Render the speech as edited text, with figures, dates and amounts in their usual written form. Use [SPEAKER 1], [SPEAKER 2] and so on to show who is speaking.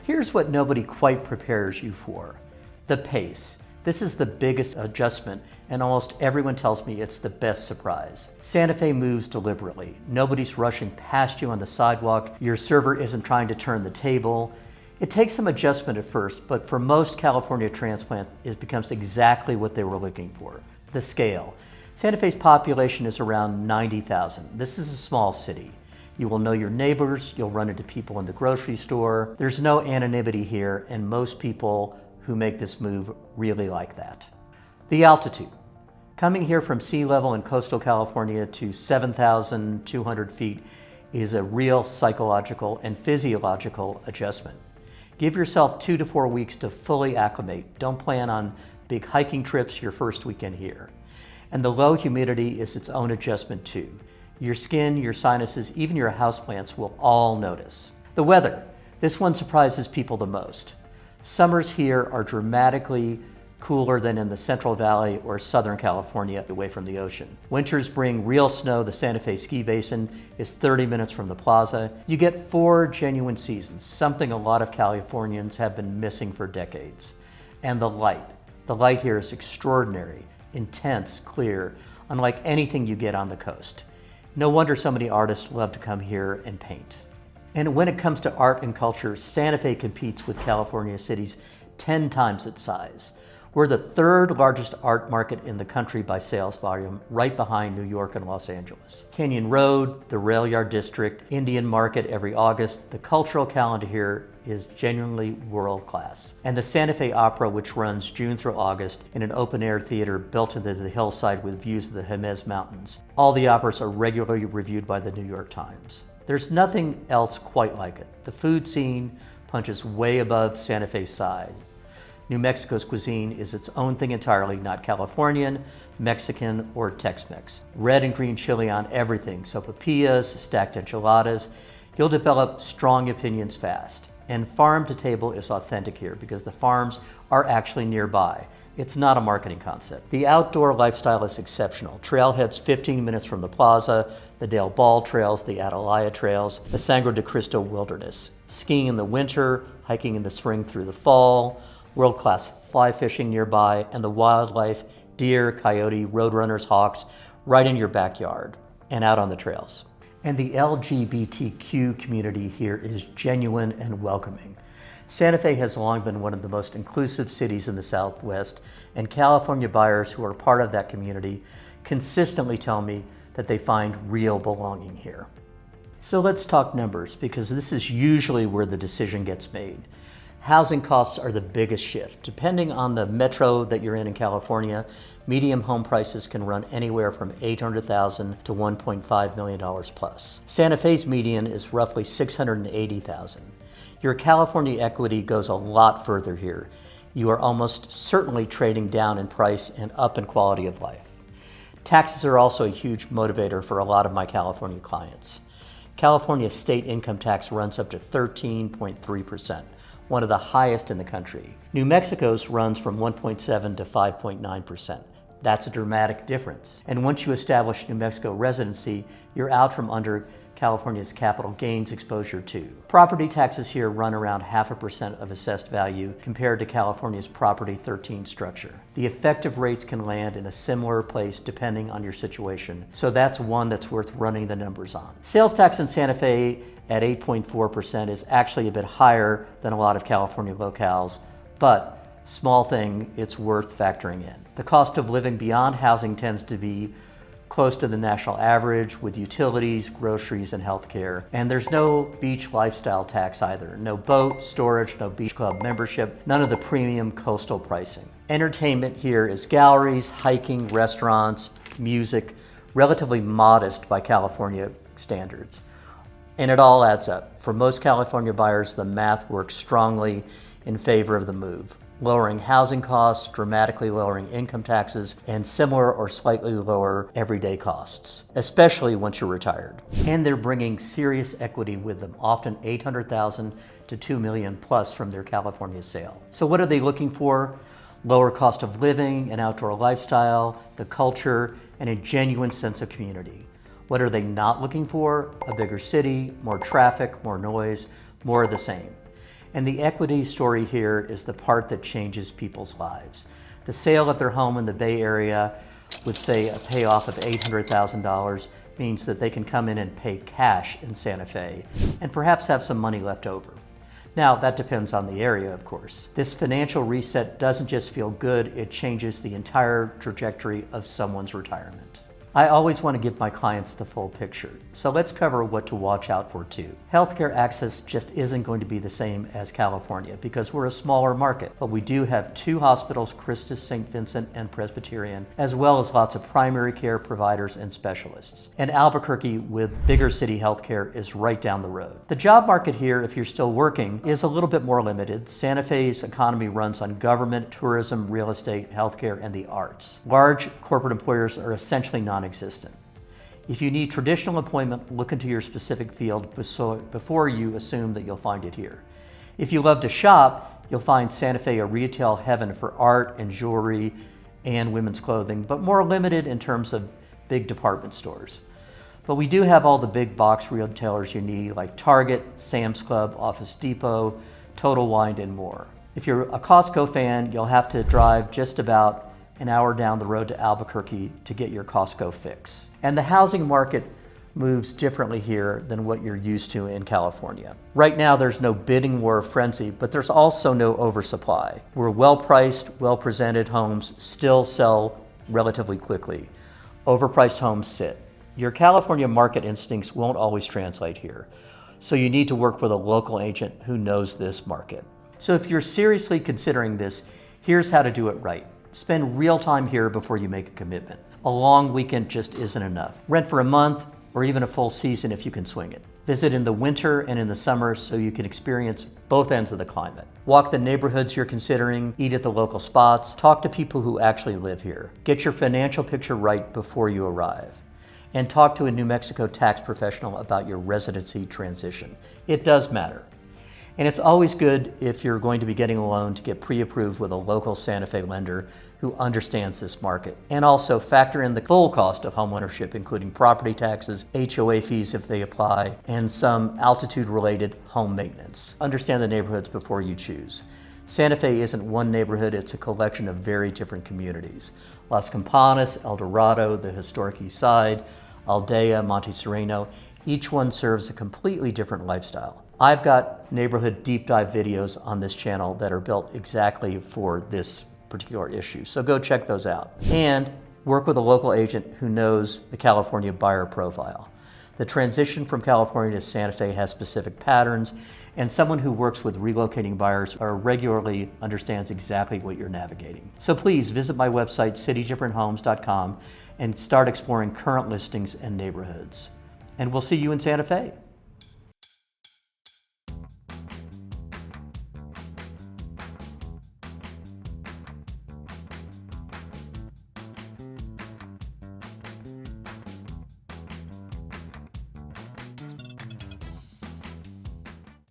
[SPEAKER 1] Here's what nobody quite prepares you for: the pace. This is the biggest adjustment, and almost everyone tells me it's the best surprise. Santa Fe moves deliberately. Nobody's rushing past you on the sidewalk. Your server isn't trying to turn the table. It takes some adjustment at first, but for most California transplants, it becomes exactly what they were looking for: the scale. Santa Fe's population is around 90,000. This is a small city. You will know your neighbors, you'll run into people in the grocery store. There's no anonymity here, and most people who make this move really like that. The altitude. Coming here from sea level in coastal California to 7,200 feet is a real psychological and physiological adjustment. Give yourself 2 to 4 weeks to fully acclimate. Don't plan on big hiking trips your first weekend here. And the low humidity is its own adjustment too. Your skin, your sinuses, even your houseplants will all notice. The weather. This one surprises people the most. Summers here are dramatically cooler than in the Central Valley or Southern California away from the ocean. Winters bring real snow. The Santa Fe ski basin is 30 minutes from the plaza. You get 4 genuine seasons, something a lot of Californians have been missing for decades. And the light. The light here is extraordinary, intense, clear, unlike anything you get on the coast. No wonder so many artists love to come here and paint. And when it comes to art and culture, Santa Fe competes with California cities 10 times its size. We're the 3rd largest art market in the country by sales volume, right behind New York and Los Angeles. Canyon Road, the Rail Yard District, Indian Market every August. The cultural calendar here is genuinely world class. And the Santa Fe Opera, which runs June through August in an open air theater built into the hillside with views of the Jemez Mountains. All the operas are regularly reviewed by the New York Times. There's nothing else quite like it. The food scene punches way above Santa Fe's size. New Mexico's cuisine is its own thing entirely, not Californian, Mexican, or Tex-Mex. Red and green chili on everything, sopapillas, stacked enchiladas. You'll develop strong opinions fast. And farm to table is authentic here because the farms are actually nearby. It's not a marketing concept. The outdoor lifestyle is exceptional. Trailheads 15 minutes from the plaza, the Dale Ball Trails, the Atalaya Trails, the Sangre de Cristo Wilderness. Skiing in the winter, hiking in the spring through the fall, world-class fly fishing nearby, and the wildlife, deer, coyote, roadrunners, hawks, right in your backyard and out on the trails. And the LGBTQ community here is genuine and welcoming. Santa Fe has long been one of the most inclusive cities in the Southwest, and California buyers who are part of that community consistently tell me that they find real belonging here. So let's talk numbers, because this is usually where the decision gets made. Housing costs are the biggest shift. Depending on the metro that you're in California, median home prices can run anywhere from $800,000 to $1.5 million plus. Santa Fe's median is roughly $680,000. Your California equity goes a lot further here. You are almost certainly trading down in price and up in quality of life. Taxes are also a huge motivator for a lot of my California clients. California state income tax runs up to 13.3%. One of the highest in the country. New Mexico's runs from 1.7 to 5.9%. That's a dramatic difference. And once you establish New Mexico residency, you're out from under California's capital gains exposure too. Property taxes here run around 0.5% of assessed value compared to California's Property 13 structure. The effective rates can land in a similar place depending on your situation, so that's one that's worth running the numbers on. Sales tax in Santa Fe at 8.4% is actually a bit higher than a lot of California locales, but small thing, it's worth factoring in. The cost of living beyond housing tends to be close to the national average with utilities, groceries, and healthcare. And there's no beach lifestyle tax either. No boat, storage, no beach club membership, none of the premium coastal pricing. Entertainment here is galleries, hiking, restaurants, music, relatively modest by California standards. And it all adds up. For most California buyers, the math works strongly in favor of the move. Lowering housing costs, dramatically lowering income taxes, and similar or slightly lower everyday costs, especially once you're retired. And they're bringing serious equity with them, often $800,000 to $2 million plus from their California sale. So what are they looking for? Lower cost of living, an outdoor lifestyle, the culture, and a genuine sense of community. What are they not looking for? A bigger city, more traffic, more noise, more of the same. And the equity story here is the part that changes people's lives. The sale of their home in the Bay Area with, say, a payoff of $800,000 means that they can come in and pay cash in Santa Fe and perhaps have some money left over. Now, that depends on the area, of course. This financial reset doesn't just feel good, it changes the entire trajectory of someone's retirement. I always want to give my clients the full picture, so let's cover what to watch out for too. Healthcare access just isn't going to be the same as California because we're a smaller market, but we do have 2 hospitals, Christus St. Vincent and Presbyterian, as well as lots of primary care providers and specialists. And Albuquerque with bigger city healthcare is right down the road. The job market here, if you're still working, is a little bit more limited. Santa Fe's economy runs on government, tourism, real estate, healthcare, and the arts. Large corporate employers are essentially non-existent. If you need traditional employment, look into your specific field before you assume that you'll find it here. If you love to shop, you'll find Santa Fe a retail heaven for art and jewelry and women's clothing, but more limited in terms of big department stores. But we do have all the big box retailers you need, like Target, Sam's Club, Office Depot, Total Wine, and more. If you're a Costco fan, you'll have to drive just about an hour down the road to Albuquerque to get your Costco fix. And the housing market moves differently here than what you're used to in California. Right now there's no bidding war frenzy, but there's also no oversupply. Where well-priced, well-presented homes still sell relatively quickly. Overpriced homes sit. Your California market instincts won't always translate here, so you need to work with a local agent who knows this market. So if you're seriously considering this, here's how to do it right. Spend real time here before you make a commitment. A long weekend just isn't enough. Rent for a month or even a full season if you can swing it. Visit in the winter and in the summer so you can experience both ends of the climate. Walk the neighborhoods you're considering, eat at the local spots, talk to people who actually live here. Get your financial picture right before you arrive. And talk to a New Mexico tax professional about your residency transition. It does matter. And it's always good if you're going to be getting a loan to get pre-approved with a local Santa Fe lender who understands this market. And also factor in the full cost of homeownership, including property taxes, HOA fees if they apply, and some altitude-related home maintenance. Understand the neighborhoods before you choose. Santa Fe isn't one neighborhood, it's a collection of very different communities. Las Campanas, El Dorado, the historic East Side, Aldea, Monte Sereno, each one serves a completely different lifestyle. I've got neighborhood deep dive videos on this channel that are built exactly for this particular issue, so go check those out. And work with a local agent who knows the California buyer profile. The transition from California to Santa Fe has specific patterns, and someone who works with relocating buyers or regularly understands exactly what you're navigating. So please visit my website, citydifferenthomes.com, and start exploring current listings and neighborhoods. And we'll see you in Santa Fe.